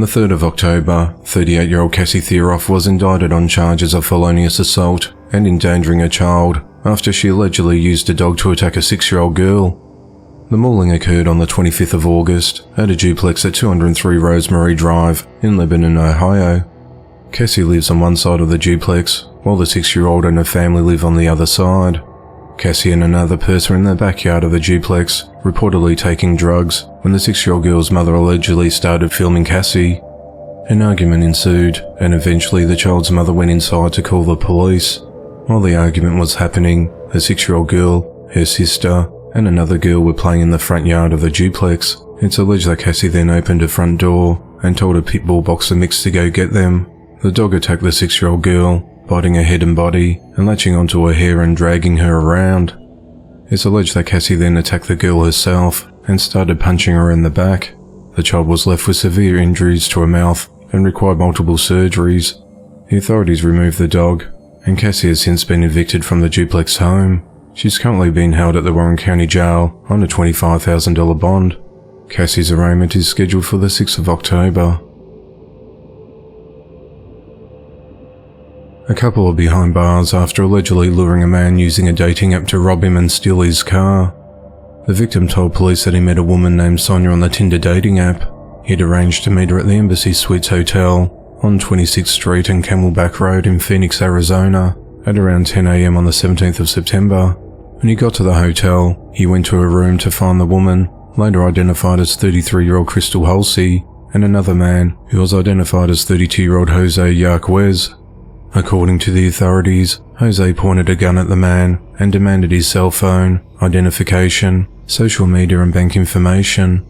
the 3rd of October, 38-year-old Cassie Theroff was indicted on charges of felonious assault and endangering a child after she allegedly used a dog to attack a 6-year-old girl. The mauling occurred on the 25th of August at a duplex at 203 Rosemary Drive in Lebanon, Ohio. Cassie lives on one side of the duplex, while the 6-year-old and her family live on the other side. Cassie and another person were in the backyard of the duplex, reportedly taking drugs, when the 6-year-old girl's mother allegedly started filming Cassie. An argument ensued, and eventually the child's mother went inside to call the police. While the argument was happening, the 6-year-old girl, her sister, and another girl were playing in the front yard of the duplex. It's alleged that Cassie then opened her front door and told a pit bull boxer mix to go get them. The dog attacked the 6-year-old girl, biting her head and body and latching onto her hair and dragging her around. It's alleged that Cassie then attacked the girl herself and started punching her in the back. The child was left with severe injuries to her mouth and required multiple surgeries. The authorities removed the dog, and Cassie has since been evicted from the duplex home. She's currently being held at the Warren County Jail on a $25,000 bond. Cassie's arraignment is scheduled for the 6th of October. A couple are behind bars after allegedly luring a man using a dating app to rob him and steal his car. The victim told police that he met a woman named Sonia on the Tinder dating app. He'd arranged to meet her at the Embassy Suites Hotel on 26th Street and Camelback Road in Phoenix, Arizona at around 10 a.m. on the 17th of September. When he got to the hotel, he went to her room to find the woman, later identified as 33-year-old Crystal Halsey, and another man who was identified as 32-year-old Jose Yarquez. According to the authorities, Jose pointed a gun at the man and demanded his cell phone, identification, social media and bank information.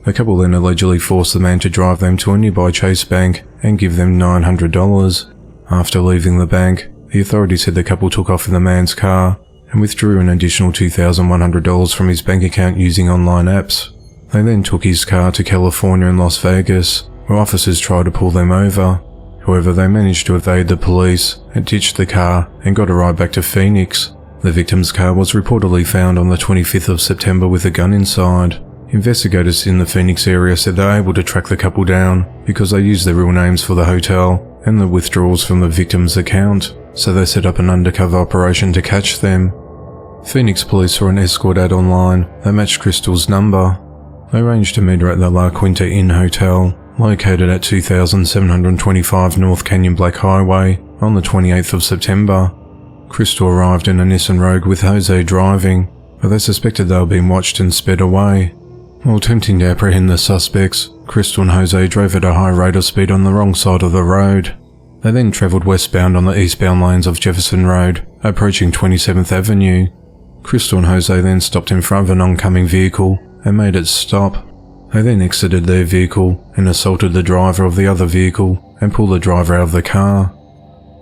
The couple then allegedly forced the man to drive them to a nearby Chase Bank and give them $900. After leaving the bank, the authorities said the couple took off in the man's car and withdrew an additional $2,100 from his bank account using online apps. They then took his car to California and Las Vegas, where officers tried to pull them over. However, they managed to evade the police and ditched the car and got a ride back to Phoenix. The victim's car was reportedly found on the 25th of September with a gun inside. Investigators in the Phoenix area said they were able to track the couple down because they used their real names for the hotel and the withdrawals from the victim's account, so they set up an undercover operation to catch them. Phoenix police saw an escort ad online that matched Crystal's number. They arranged to meet her at the La Quinta Inn Hotel, located at 2725 North Canyon Black Highway, on the 28th of September. Crystal arrived in a Nissan Rogue with Jose driving, but they suspected they were being watched and sped away. While attempting to apprehend the suspects, Crystal and Jose drove at a high rate of speed on the wrong side of the road. They then travelled westbound on the eastbound lanes of Jefferson Road, approaching 27th Avenue. Crystal and Jose then stopped in front of an oncoming vehicle and made it stop. They then exited their vehicle and assaulted the driver of the other vehicle and pulled the driver out of the car.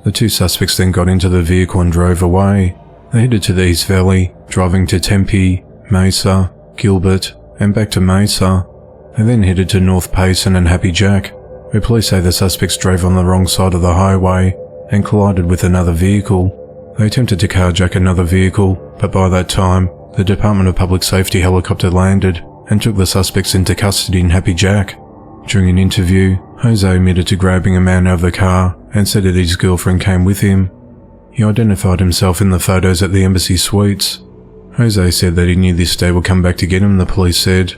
The two suspects then got into the vehicle and drove away. They headed to the East Valley, driving to Tempe, Mesa, Gilbert, and back to Mesa. They then headed to North Payson and Happy Jack, where police say the suspects drove on the wrong side of the highway and collided with another vehicle. They attempted to carjack another vehicle, but by that time, the Department of Public Safety helicopter landed and took the suspects into custody in Happy Jack. During an interview, Jose admitted to grabbing a man out of the car and said that his girlfriend came with him. He identified himself in the photos at the Embassy Suites. Jose said that he knew this day would come back to get him, the police said.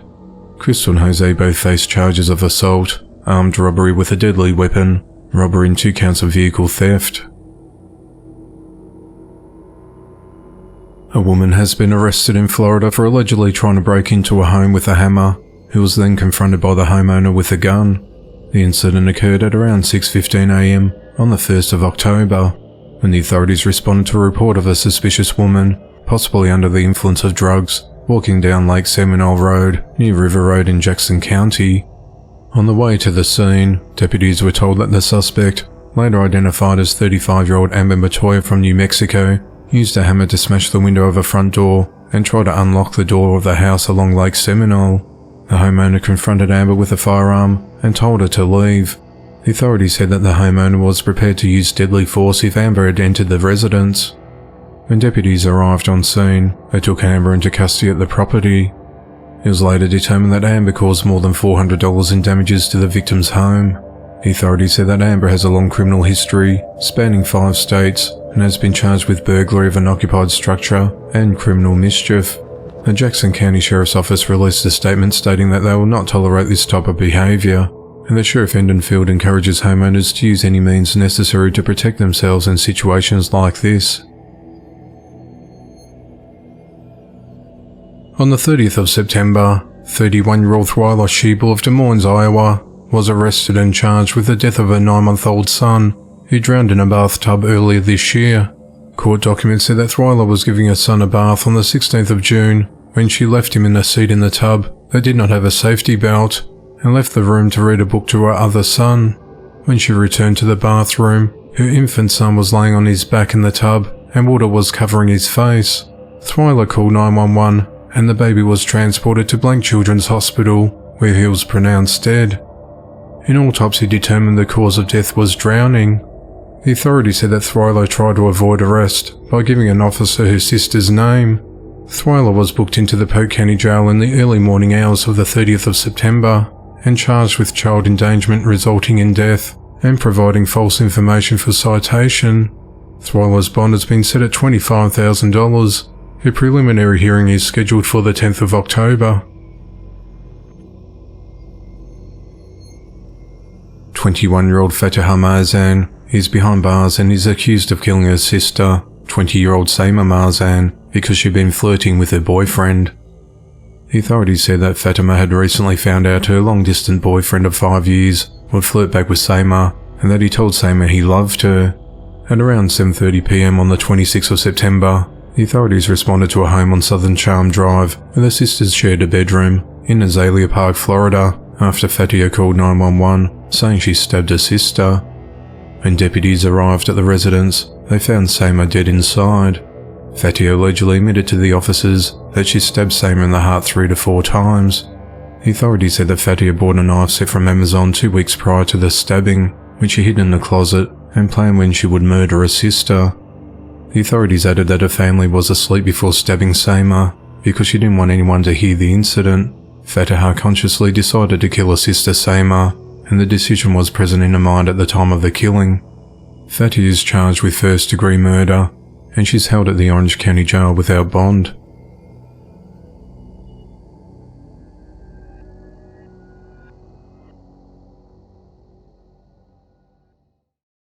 Crystal and Jose both faced charges of assault, armed robbery with a deadly weapon, robbery and 2 counts of vehicle theft. A woman has been arrested in Florida for allegedly trying to break into a home with a hammer, who was then confronted by the homeowner with a gun. The incident occurred at around 6:15 a.m. on the 1st of October, when the authorities responded to a report of a suspicious woman, possibly under the influence of drugs, walking down Lake Seminole Road near River Road in Jackson County. On the way to the scene, deputies were told that the suspect, later identified as 35-year-old Amber Montoya from New Mexico, used a hammer to smash the window of a front door and try to unlock the door of the house along Lake Seminole. The homeowner confronted Amber with a firearm and told her to leave. The authorities said that the homeowner was prepared to use deadly force if Amber had entered the residence. When deputies arrived on scene, they took Amber into custody at the property. It was later determined that Amber caused more than $400 in damages to the victim's home. The authorities said that Amber has a long criminal history, spanning 5 states, and has been charged with burglary of an occupied structure and criminal mischief. The Jackson County Sheriff's Office released a statement stating that they will not tolerate this type of behaviour, and the Sheriff Endenfield encourages homeowners to use any means necessary to protect themselves in situations like this. On the 30th of September, 31-year-old Thwyla Sheeble of Des Moines, Iowa, was arrested and charged with the death of her 9-month-old son, who drowned in a bathtub earlier this year. Court documents said that Thwyla was giving her son a bath on the 16th of June when she left him in a seat in the tub that did not have a safety belt, and left the room to read a book to her other son. When she returned to the bathroom, her infant son was laying on his back in the tub and water was covering his face. Thwyla called 911 and the baby was transported to Blank Children's Hospital, where he was pronounced dead. An autopsy determined the cause of death was drowning. The authorities said that Thwyla tried to avoid arrest by giving an officer her sister's name. Thwyla was booked into the Polk County Jail in the early morning hours of the 30th of September and charged with child endangerment resulting in death and providing false information for citation. Thwyla's bond has been set at $25,000. Her preliminary hearing is scheduled for the 10th of October. 21-year-old Fataha Marzan is behind bars and is accused of killing her sister, 20-year-old Seima Marzan, because she'd been flirting with her boyfriend. The authorities said that Fatima had recently found out her long-distance boyfriend of 5 years would flirt back with Seima, and that he told Seima he loved her. At around 7:30 p.m. on the 26th of September, the authorities responded to a home on Southern Charm Drive where the sisters shared a bedroom in Azalea Park, Florida, after Fatia called 911 saying she stabbed her sister. When deputies arrived at the residence, they found Seima dead inside. Fatia allegedly admitted to the officers that she stabbed Seima in the heart 3 to 4 times. The authorities said that Fatia bought a knife set from Amazon 2 weeks prior to the stabbing, which she hid in the closet and planned when she would murder her sister. The authorities added that her family was asleep before stabbing Seima because she didn't want anyone to hear the incident. Fataha consciously decided to kill her sister Seima, and the decision was present in her mind at the time of the killing. Fatia is charged with first-degree murder, and she's held at the Orange County Jail without bond.